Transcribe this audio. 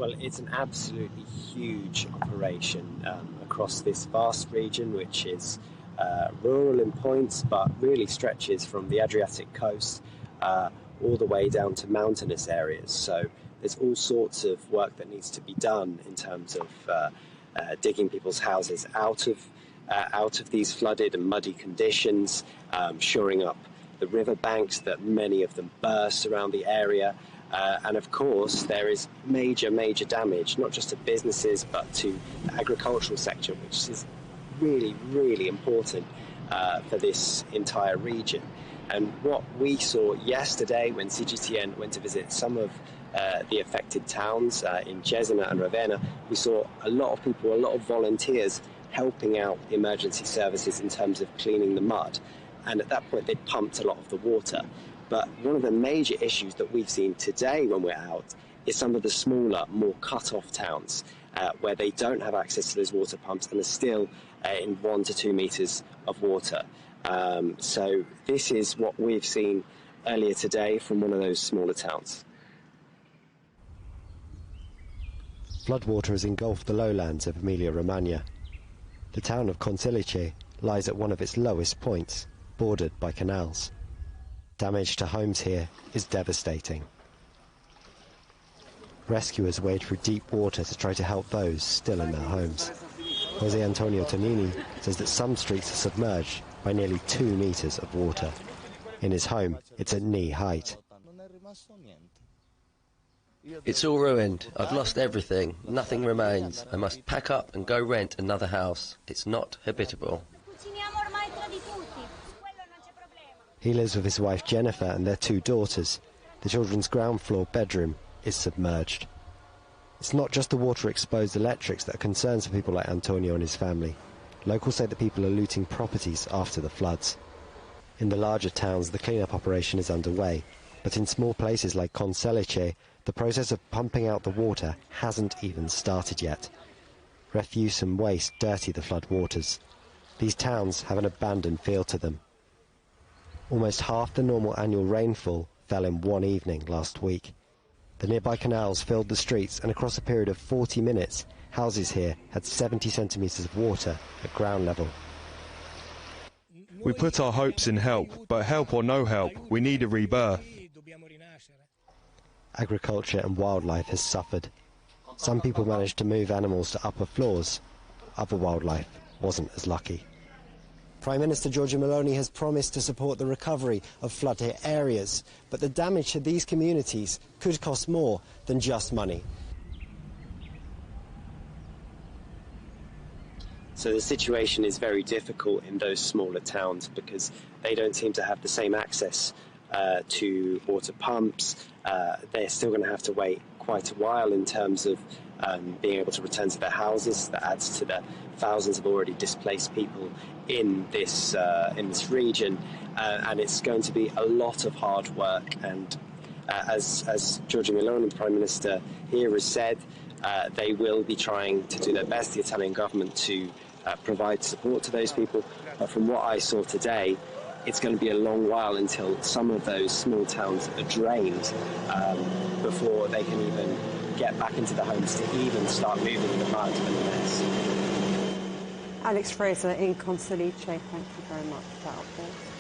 Well, it's an absolutely huge operation across this vast region, which is rural in points, but really stretches from the Adriatic coast all the way down to mountainous areas. So there's all sorts of work that needs to be done in terms of digging people's houses out of these flooded and muddy conditions, shoring up the riverbanks that many of them burst around the area. And of course, there is major damage, not just to businesses, but to the agricultural sector, which is really, really important for this entire region. And what we saw yesterday when CGTN went to visit some of the affected towns in Cesena and Ravenna, we saw a lot of people, a lot of volunteers helping out the emergency services in terms of cleaning the mud. And at that point, they pumped a lot of the water. But one of the major issues that we've seen today when we're out is some of the smaller, more cut-off towns where they don't have access to those water pumps and are still in 1 to 2 meters of water. So this is what we've seen earlier today from one of those smaller towns. Floodwater has engulfed the lowlands of Emilia-Romagna. The town of Consilice lies at one of its lowest points, bordered by canals. Damage to homes here is devastating. Rescuers wade through deep water to try to help those still in their homes. Jose Antonio Tonini says that some streets are submerged by nearly 2 meters of water. In his home, it's at knee height. It's all ruined. I've lost everything. Nothing remains. I must pack up and go rent another house. It's not habitable. He lives with his wife Jennifer and their 2 daughters. The children's ground floor bedroom is submerged. It's not just the water-exposed electrics that are concerns for people like Antonio and his family. Locals say that people are looting properties after the floods. In the larger towns, the clean-up operation is underway, but in small places like Consilice, the process of pumping out the water hasn't even started yet. Refuse and waste dirty the flood waters. These towns have an abandoned feel to them. Almost half the normal annual rainfall fell in one evening last week. The nearby canals filled the streets, and across a period of 40 minutes, houses here had 70 centimetres of water at ground level. We put our hopes in help, but help or no help, we need a rebirth. Agriculture and wildlife has suffered. Some people managed to move animals to upper floors. Other wildlife wasn't as lucky. Prime Minister Giorgia Meloni has promised to support the recovery of flood-hit areas, but the damage to these communities could cost more than just money. So the situation is very difficult in those smaller towns because they don't seem to have the same access to water pumps. They're still going to have to wait quite a while in terms of being able to return to their houses. That adds to the thousands of already displaced people in this region, and it's going to be a lot of hard work. And as Giorgia Meloni, the Prime Minister here, has said, they will be trying to do their best, the Italian government, to provide support to those people. But from what I saw today, it's going to be a long while until some of those small towns are drained before they can even get back into the homes to even start moving the mud and the mess. Alex Fraser in Consilice, thank you very much for that update.